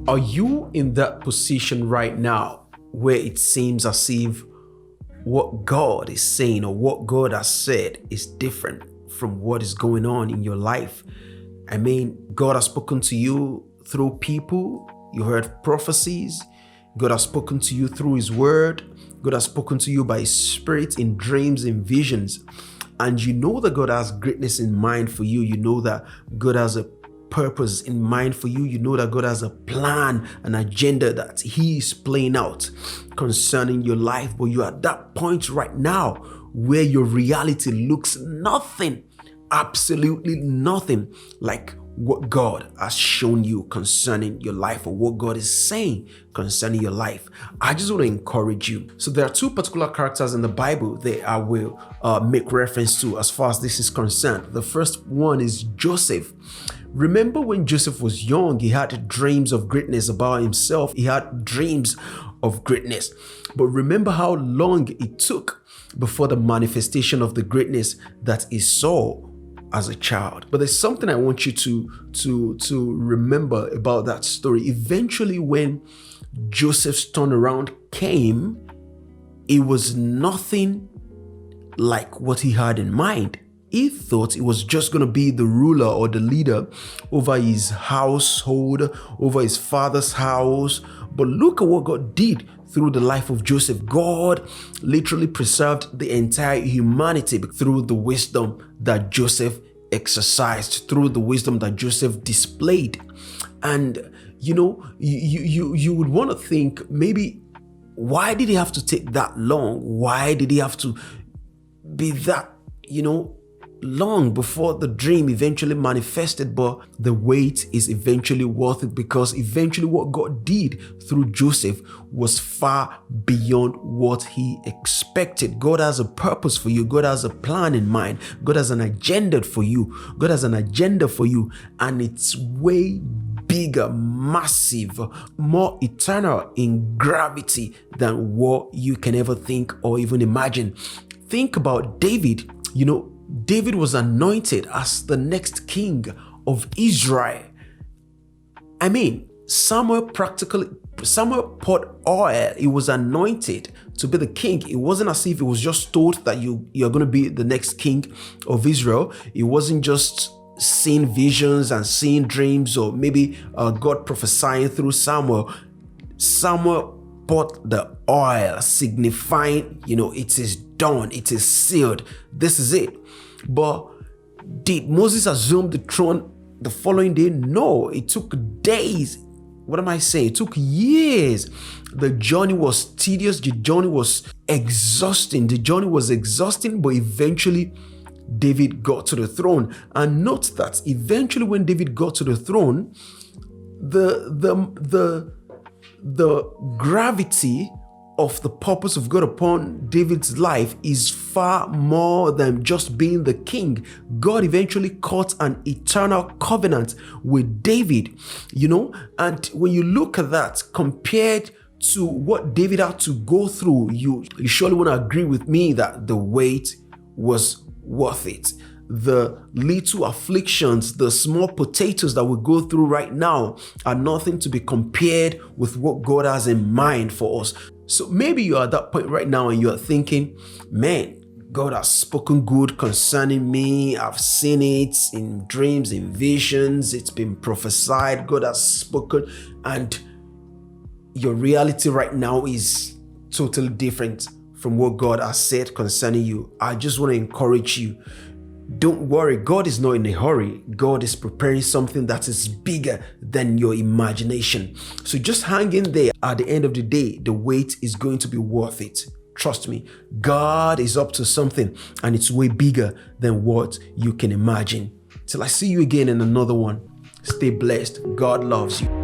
Are you in that position right now where it seems as if what God is saying or what God has said is different from what is going on in your life? I mean, God has spoken to you through people. You heard prophecies. God has spoken to you through His Word. God has spoken to you by His Spirit in dreams and visions. And you know that God has greatness in mind for you. You know that God has a purpose in mind for you. You know that God has a plan, an agenda that He is playing out concerning your life. But you're at that point right now where your reality looks nothing, absolutely nothing like what God has shown you concerning your life or what God is saying concerning your life. I just want to encourage you. So there are two particular characters in the Bible that I will make reference to as far as this is concerned. The first one is Joseph. Remember when Joseph was young, he had dreams of greatness about himself. He had dreams of greatness. But remember how long it took before the manifestation of the greatness that he saw as a child. But there's something I want you to remember about that story. Eventually, when Joseph's turnaround came, it was nothing like what he had in mind. He thought it was just going to be the ruler or the leader over his household, over his father's house. But look at what God did through the life of Joseph. God literally preserved the entire humanity through the wisdom that Joseph exercised, through the wisdom that Joseph displayed. And you know, you would want to think, maybe, why did he have to take that long? Why did he have to be that, long before the dream eventually manifested? But the wait is eventually worth it, because eventually what God did through Joseph was far beyond what he expected. God has a purpose for you. God has a plan in mind. God has an agenda for you. God has an agenda for you, and it's way bigger, massive, more eternal in gravity than what you can ever think or even imagine. Think about David. David was anointed as the next king of Israel. I mean, Samuel poured oil. He was anointed to be the king. It wasn't as if it was just told that you're going to be the next king of Israel. It wasn't just seeing visions and seeing dreams, or maybe God prophesying through Samuel. Samuel poured the oil, signifying, it is done, it is sealed, this is it. But did Moses assume the throne the following day? No, it took days. What am I saying? It took years. The journey was tedious. The journey was exhausting. But eventually David got to the throne. And note that eventually when David got to the throne, the gravity of the purpose of God upon David's life is far more than just being the king. God eventually cut an eternal covenant with David, and when you look at that compared to what David had to go through, you surely want to agree with me that the wait was worth it. The little afflictions, the small potatoes that we go through right now are nothing to be compared with what God has in mind for us. So maybe you're at that point right now and you're thinking, man, God has spoken good concerning me. I've seen it in dreams, in visions. It's been prophesied. God has spoken. And your reality right now is totally different from what God has said concerning you. I just want to encourage you. Don't worry, God is not in a hurry. God is preparing something that is bigger than your imagination. So just hang in there. At the end of the day, the wait is going to be worth it. Trust me, God is up to something, and it's way bigger than what you can imagine. Till I see you again in another one. Stay blessed. God loves you.